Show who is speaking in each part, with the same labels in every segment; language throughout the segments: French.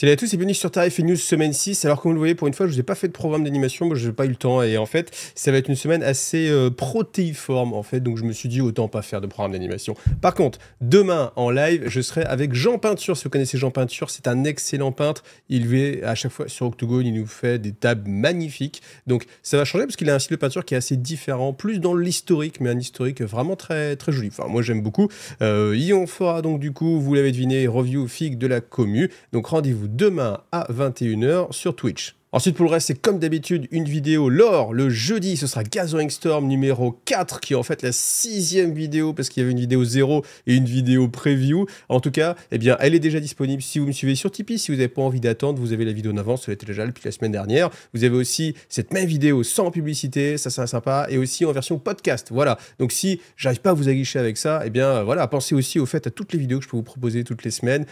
Speaker 1: Salut à tous et bienvenue sur Tarif et News semaine 6. Alors comme vous le voyez, pour une fois, je vous ai pas fait de programme d'animation, moi j'ai pas eu le temps et en fait, ça va être une semaine assez protéiforme en fait, donc je me suis dit autant pas faire de programme d'animation. Par contre, demain en live, je serai avec Jean Peinture. Si vous connaissez Jean Peinture, c'est un excellent peintre. Il fait à chaque fois sur Octogone, il nous fait des tables magnifiques. Donc ça va changer parce qu'il a un style de peinture qui est assez différent, plus dans l'historique, mais un historique vraiment très très joli. Enfin, moi j'aime beaucoup. On fera donc du coup, vous l'avez deviné, review figue de la commu. Donc rendez-vous demain à 21 h sur Twitch. Ensuite, pour le reste, c'est comme d'habitude une vidéo lore. Le jeudi, ce sera Gathering Storm numéro 4, qui est en fait la 6e vidéo, parce qu'il y avait une vidéo 0 et une vidéo preview. En tout cas, eh bien, elle est déjà disponible si vous me suivez sur Tipeee. Si vous n'avez pas envie d'attendre, vous avez la vidéo en avance, elle était déjà depuis la semaine dernière. Vous avez aussi cette même vidéo sans publicité, ça c'est sympa, et aussi en version podcast. Voilà. Donc si j'arrive pas à vous aguicher avec ça, eh bien, voilà, pensez aussi au fait à toutes les vidéos que je peux vous proposer toutes les semaines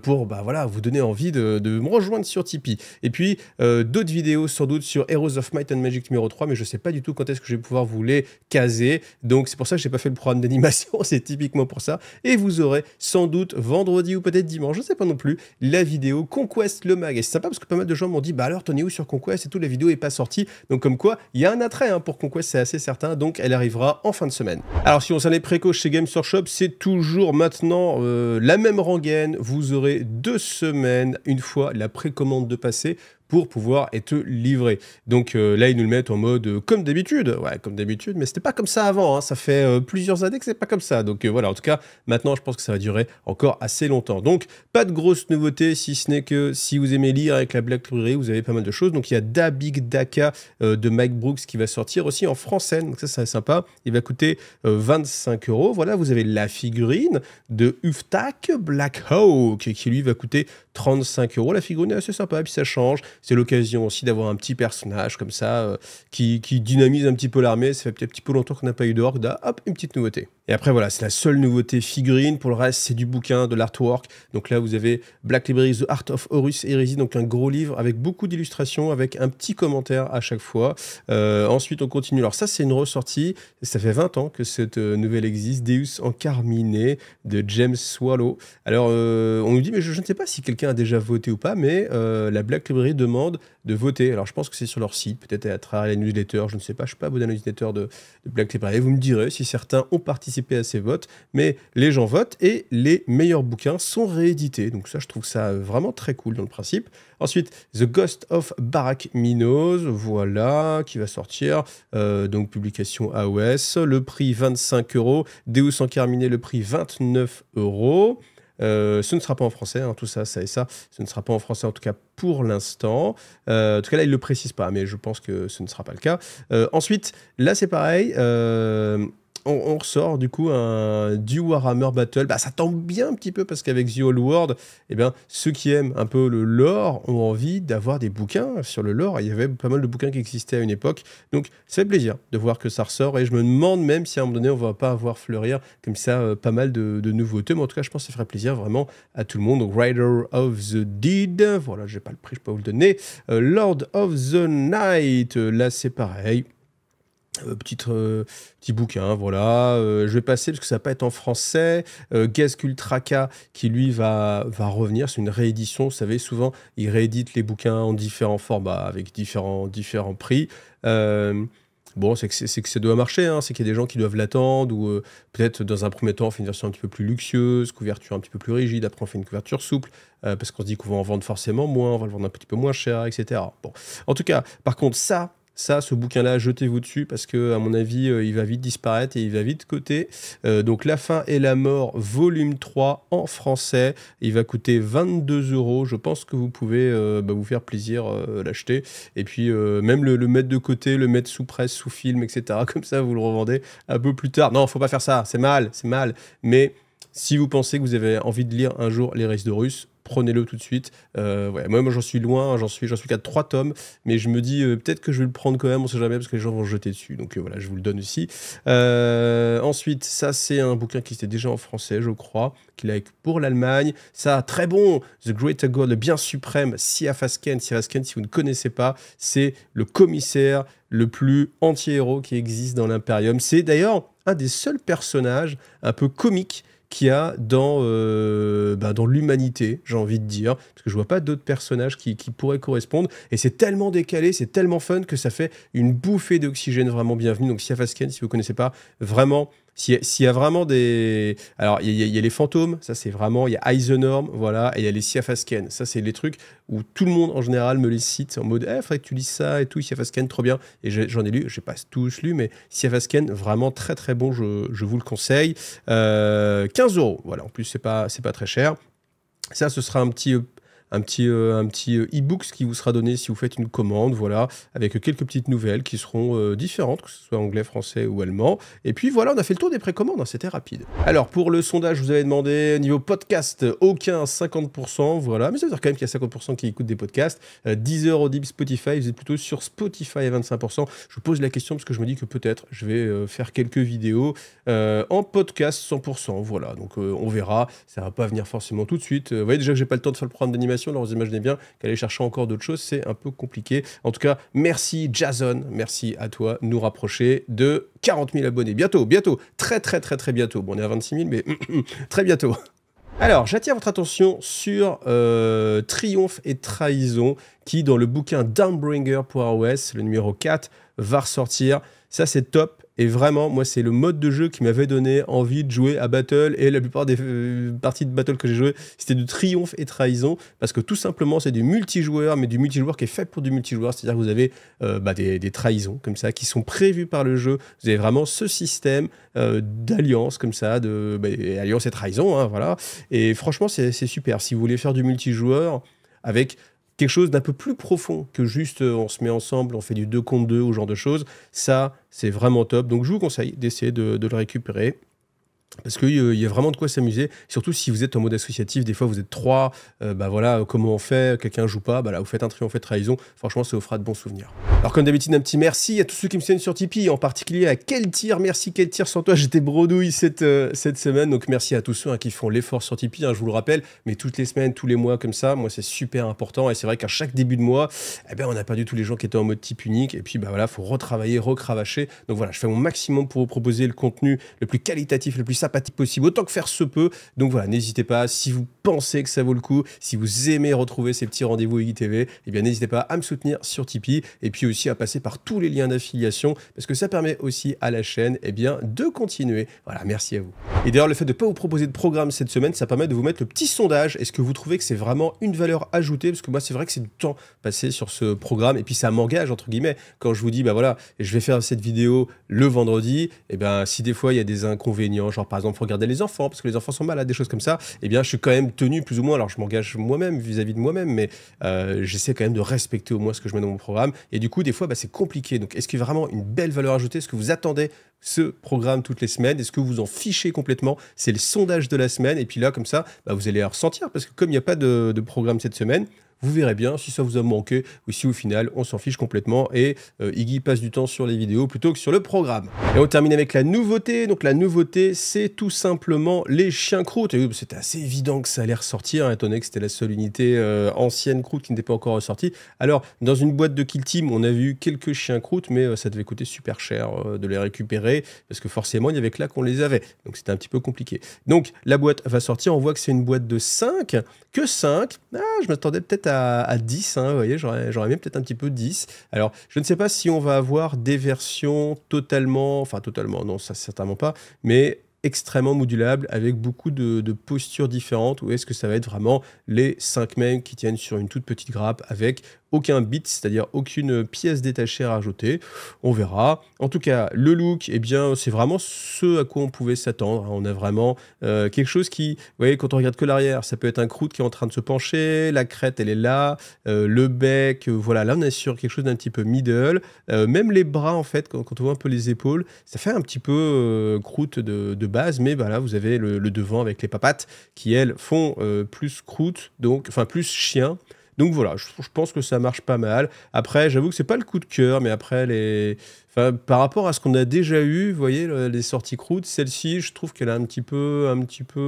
Speaker 1: pour, voilà, vous donner envie de me rejoindre sur Tipeee. Et puis, d'autres vidéos sans doute sur Heroes of Might and Magic numéro 3, mais je sais pas du tout quand est-ce que je vais pouvoir vous les caser. Donc c'est pour ça que j'ai pas fait le programme d'animation, c'est typiquement pour ça. Et vous aurez sans doute vendredi ou peut-être dimanche, je sais pas non plus, la vidéo Conquest le mag. Et c'est sympa parce que pas mal de gens m'ont dit, bah alors t'en es où sur Conquest et tout, la vidéo est pas sortie. Donc comme quoi, il y a un attrait pour Conquest, c'est assez certain, donc elle arrivera en fin de semaine. Alors si on s'en est préco chez Games Workshop, c'est toujours maintenant la même rengaine. Vous aurez 2 semaines, une fois la précommande de passer, pour pouvoir être livré. Donc là, ils nous le mettent en mode comme d'habitude. Ouais, comme d'habitude, mais c'était pas comme ça avant. Hein. Ça fait plusieurs années que c'est pas comme ça. Donc voilà, en tout cas, maintenant, je pense que ça va durer encore assez longtemps. Donc, pas de grosses nouveautés, si ce n'est que si vous aimez lire avec la Black Library, vous avez pas mal de choses. Donc, il y a Da Big Daka de Mike Brooks qui va sortir aussi en français. Donc ça, c'est sympa. Il va coûter 25 €. Voilà, vous avez la figurine de Uftak Black Hawk qui lui va coûter 35 €. La figurine est assez sympa, et puis ça change. C'est l'occasion aussi d'avoir un petit personnage comme ça qui dynamise un petit peu l'armée. Ça fait un petit peu longtemps qu'on n'a pas eu d'orgue. Hop, une petite nouveauté. Et après, voilà, c'est la seule nouveauté figurine. Pour le reste, c'est du bouquin, de l'artwork. Donc là, vous avez Black Library, The Art of Horus Heresy, donc un gros livre avec beaucoup d'illustrations, avec un petit commentaire à chaque fois. Ensuite, on continue. Alors ça, c'est une ressortie. Ça fait 20 ans que cette nouvelle existe. Deus en Carmine de James Swallow. Alors, on nous dit, mais je ne sais pas si quelqu'un a déjà voté ou pas, mais la Black Library demande de voter. Alors, je pense que c'est sur leur site, peut-être à travers la newsletter, je ne sais pas, je ne suis pas abonné à la newsletter de Black Library. Vous me direz si certains ont participé à ces votes, mais les gens votent et les meilleurs bouquins sont réédités. Donc ça, je trouve ça vraiment très cool dans le principe. Ensuite, The Ghost of Barak Minos, voilà, qui va sortir, donc publication AOS, le prix 25 €, Deus en Carmine, le prix 29 €. Ce ne sera pas en français, hein, tout ça, ça et ça. Ce ne sera pas en français, en tout cas pour l'instant. En tout cas, là, il ne le précise pas, mais je pense que ce ne sera pas le cas. Ensuite, là, c'est pareil. On ressort du coup du Warhammer Battle. Bah, ça tombe bien un petit peu parce qu'avec The Old World, eh bien, ceux qui aiment un peu le lore ont envie d'avoir des bouquins sur le lore. Il y avait pas mal de bouquins qui existaient à une époque. Donc, ça fait plaisir de voir que ça ressort. Et je me demande même si à un moment donné, on ne va pas avoir fleurir comme ça pas mal de nouveautés. Mais en tout cas, je pense que ça ferait plaisir vraiment à tout le monde. Donc, Rider of the Dead. Voilà, j'ai pas le prix, je peux pas vous le donner. Lord of the Night. Là, c'est pareil. Petit bouquin, voilà. Je vais passer parce que ça va pas être en français. Gazk Ultraka qui lui va revenir. C'est une réédition. Vous savez, souvent, ils rééditent les bouquins en différents formats avec différents prix. Bon, c'est que ça doit marcher, hein. C'est qu'il y a des gens qui doivent l'attendre ou peut-être dans un premier temps, on fait une version un petit peu plus luxueuse, couverture un petit peu plus rigide. Après, on fait une couverture souple parce qu'on se dit qu'on va en vendre forcément moins, on va le vendre un petit peu moins cher, etc. Bon, en tout cas, par contre, ce bouquin-là, jetez-vous dessus parce que, à mon avis, il va vite disparaître et il va vite coter. Donc, La fin et la mort, volume 3 en français. Il va coûter 22 €. Je pense que vous pouvez vous faire plaisir l'acheter. Et puis, même le mettre de côté, le mettre sous presse, sous film, etc. Comme ça, vous le revendez un peu plus tard. Non, faut pas faire ça. C'est mal. Mais si vous pensez que vous avez envie de lire un jour Les Restes de Russes, prenez-le tout de suite. Ouais, moi j'en suis loin, j'en suis qu'à 3 tomes, mais je me dis peut-être que je vais le prendre quand même, on sait jamais, parce que les gens vont se jeter dessus. Donc voilà, je vous le donne aussi. Ensuite, ça c'est un bouquin qui était déjà en français, je crois, qu'il a pour l'Allemagne. Ça, très bon, The Greater God, le bien suprême, Siaf Asken. Siaf Asken, si vous ne connaissez pas, c'est le commissaire le plus anti-héros qui existe dans l'Imperium. C'est d'ailleurs un des seuls personnages un peu comiques qu'il y a dans l'humanité, j'ai envie de dire, parce que je vois pas d'autres personnages qui pourraient correspondre, et c'est tellement décalé, c'est tellement fun que ça fait une bouffée d'oxygène vraiment bienvenue. Donc Siafasken, si vous connaissez pas, vraiment, s'il y a vraiment des... Alors, il y a les fantômes, ça c'est vraiment... Il y a Eisenorm, voilà, et il y a les Siafasken. Ça, c'est les trucs où tout le monde, en général, me les cite en mode « Eh, faudrait que tu lises ça et tout, Siafasken, trop bien ». Et j'en ai lu, je n'ai pas tous lu, mais Siafasken, vraiment très très bon, je vous le conseille. 15 €, voilà, en plus, c'est pas très cher. Ça, ce sera un petit e-book qui vous sera donné si vous faites une commande, voilà, avec quelques petites nouvelles qui seront différentes, que ce soit anglais, français ou allemand. Et puis voilà, on a fait le tour des précommandes, hein, c'était rapide. Alors pour le sondage, je vous avais demandé niveau podcast, aucun 50%, voilà, mais ça veut dire quand même qu'il y a 50% qui écoutent des podcasts. 10 heures audible Spotify, vous êtes plutôt sur Spotify à 25%. Je vous pose la question parce que je me dis que peut-être je vais faire quelques vidéos en podcast 100%, voilà, donc on verra, ça va pas venir forcément tout de suite. Vous voyez déjà que j'ai pas le temps de faire le programme d'animation. Alors vous imaginez bien qu'aller chercher encore d'autres choses, c'est un peu compliqué. En tout cas, merci Jason, merci à toi, nous rapprocher de 40 000 abonnés. Bientôt, très bientôt. Bon, on est à 26 000, mais très bientôt. Alors, j'attire votre attention sur Triomphe et Trahison, qui dans le bouquin Dawnbringer pour iOS, le numéro 4, va ressortir. Ça, c'est top. Et vraiment, moi, c'est le mode de jeu qui m'avait donné envie de jouer à Battle. Et la plupart des parties de Battle que j'ai joué, c'était de Triomphe et Trahison. Parce que tout simplement, c'est du multijoueur, mais du multijoueur qui est fait pour du multijoueur. C'est-à-dire que vous avez des trahisons comme ça, qui sont prévues par le jeu. Vous avez vraiment ce système d'alliance comme ça, alliance et trahison, hein, voilà. Et franchement, c'est super. Si vous voulez faire du multijoueur avec quelque chose d'un peu plus profond que juste on se met ensemble, on fait du 2 contre 2 ou genre de choses, ça, c'est vraiment top. Donc je vous conseille d'essayer de le récupérer. Parce qu'il y a vraiment de quoi s'amuser, surtout si vous êtes en mode associatif, des fois vous êtes 3, voilà, comment on fait, quelqu'un joue pas, là vous faites un triomphe et trahison, franchement ça vous fera de bons souvenirs. Alors comme d'habitude, un petit merci à tous ceux qui me soutiennent sur Tipeee, en particulier à Keltir, merci Keltir, sans toi j'étais bredouille cette semaine, donc merci à tous ceux qui font l'effort sur Tipeee, je vous le rappelle, mais toutes les semaines, tous les mois comme ça, moi c'est super important, et c'est vrai qu'à chaque début de mois, on n'a pas du tout les gens qui étaient en mode type unique, et puis voilà, faut retravailler, recravacher, donc voilà, je fais mon maximum pour vous proposer le contenu le plus qualitatif, le plus sympathique possible, autant que faire se peut. Donc voilà, n'hésitez pas, si vous pensez que ça vaut le coup, si vous aimez retrouver ces petits rendez-vous IGTV, n'hésitez pas à me soutenir sur Tipeee, et puis aussi à passer par tous les liens d'affiliation, parce que ça permet aussi à la chaîne de continuer. Voilà, merci à vous. Et d'ailleurs, le fait de ne pas vous proposer de programme cette semaine, ça permet de vous mettre le petit sondage. Est-ce que vous trouvez que c'est vraiment une valeur ajoutée? Parce que moi, c'est vrai que c'est du temps passé sur ce programme, et puis ça m'engage, entre guillemets, quand je vous dis, voilà, je vais faire cette vidéo le vendredi, si des fois il y a des inconvénients, genre par exemple, faut regarder les enfants, parce que les enfants sont malades, des choses comme ça, je suis quand même tenu plus ou moins, alors je m'engage moi-même vis-à-vis de moi-même, mais j'essaie quand même de respecter au moins ce que je mets dans mon programme, et du coup, des fois, c'est compliqué. Donc, est-ce qu'il y a vraiment une belle valeur ajoutée? Est-ce que vous attendez ce programme toutes les semaines? Est-ce que vous en fichez complètement? C'est le sondage de la semaine, et puis là, comme ça, vous allez ressentir, parce que comme il n'y a pas de programme cette semaine, vous verrez bien si ça vous a manqué ou si au final on s'en fiche complètement et Iggy passe du temps sur les vidéos plutôt que sur le programme. Et on termine avec la nouveauté. Donc la nouveauté, c'est tout simplement les chiens croûtes. Et oui, c'était assez évident que ça allait ressortir, étant donné que c'était la seule unité ancienne croûte qui n'était pas encore ressortie. Alors dans une boîte de Kill Team, on a vu quelques chiens croûtes, mais ça devait coûter super cher de les récupérer parce que forcément il n'y avait que là qu'on les avait. Donc c'était un petit peu compliqué. Donc la boîte va sortir. On voit que c'est une boîte de 5. Que 5. Je m'attendais peut-être à 10, hein, vous voyez, j'aurais aimé peut-être un petit peu 10. Alors, je ne sais pas si on va avoir des versions totalement, non, ça certainement pas, mais extrêmement modulable avec beaucoup de postures différentes, ou est-ce que ça va être vraiment les 5 mains qui tiennent sur une toute petite grappe avec aucun bit, c'est-à-dire aucune pièce détachée à rajouter? On verra. En tout cas, le look, c'est vraiment ce à quoi on pouvait s'attendre. On a vraiment quelque chose qui, vous voyez, quand on regarde que l'arrière, ça peut être un croûte qui est en train de se pencher, la crête, elle est là, le bec, voilà, là on est sur quelque chose d'un petit peu middle. Même les bras, en fait, quand on voit un peu les épaules, ça fait un petit peu croûte de base, mais voilà, vous avez le devant avec les papates qui, elles, font plus croûte, donc, enfin, plus chien. Donc voilà, je pense que ça marche pas mal. Après, j'avoue que c'est pas le coup de cœur, mais après, par rapport à ce qu'on a déjà eu, vous voyez, les sorties croûtes, celle-ci, je trouve qu'elle est un petit peu,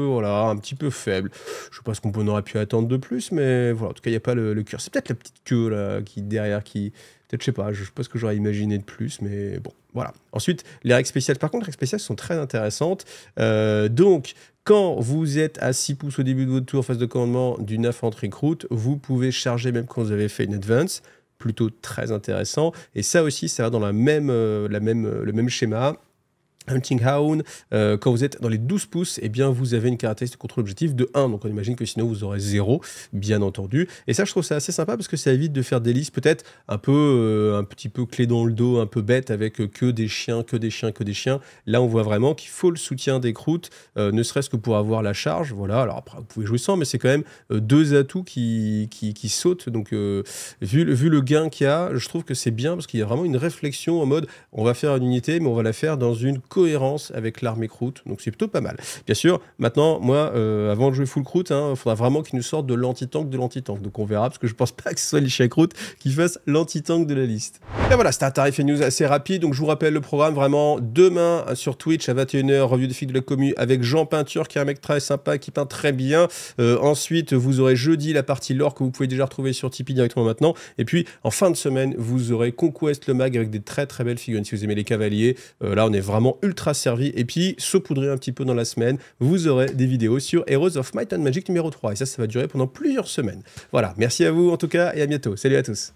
Speaker 1: voilà, un petit peu faible. Je sais pas ce qu'on aurait pu attendre de plus, mais voilà, en tout cas, il n'y a pas le cœur. C'est peut-être la petite queue, là, qui derrière, qui... Peut-être, je sais pas ce que j'aurais imaginé de plus, mais bon, voilà. Ensuite, les règles spéciales, par contre, les règles spéciales sont très intéressantes. Donc, Quand vous êtes à 6 pouces au début de votre tour, phase de commandement d'une infanterie croûte, vous pouvez charger même quand vous avez fait une advance. Plutôt très intéressant. Et ça aussi, ça va dans le même schéma. Hunting Hound, quand vous êtes dans les 12 pouces, eh bien, vous avez une caractéristique de contrôle objectif de 1. Donc, on imagine que sinon, vous aurez 0, bien entendu. Et ça, je trouve ça assez sympa parce que ça évite de faire des listes peut-être un petit peu clé dans le dos, un peu bête avec que des chiens, que des chiens, que des chiens. Là, on voit vraiment qu'il faut le soutien des croûtes, ne serait-ce que pour avoir la charge. Voilà. Alors, après, vous pouvez jouer sans, mais c'est quand même deux atouts qui sautent. Donc, vu le gain qu'il y a, je trouve que c'est bien parce qu'il y a vraiment une réflexion en mode on va faire une unité, mais on va la faire dans une cohérence avec l'armée croûte, donc c'est plutôt pas mal. Bien sûr, maintenant, moi, avant de jouer full croûte, il faudra vraiment qu'il nous sorte de l'anti-tank, donc on verra, parce que je pense pas que ce soit les chiens croûte qui fassent l'anti-tank de la liste. Et voilà, c'était un tarif et news assez rapide, donc je vous rappelle le programme vraiment demain sur Twitch à 21h, revue des filles de la commu avec Jean Peinture, qui est un mec très sympa, qui peint très bien. Ensuite, vous aurez jeudi la partie lore que vous pouvez déjà retrouver sur Tipeee directement maintenant, et puis en fin de semaine, vous aurez Conquest le mag avec des très très belles figurines. Si vous aimez les cavaliers, là on est vraiment ultra servi, et puis saupoudrer un petit peu dans la semaine, vous aurez des vidéos sur Heroes of Might and Magic numéro 3, et ça va durer pendant plusieurs semaines. Voilà, merci à vous en tout cas, et à bientôt. Salut à tous.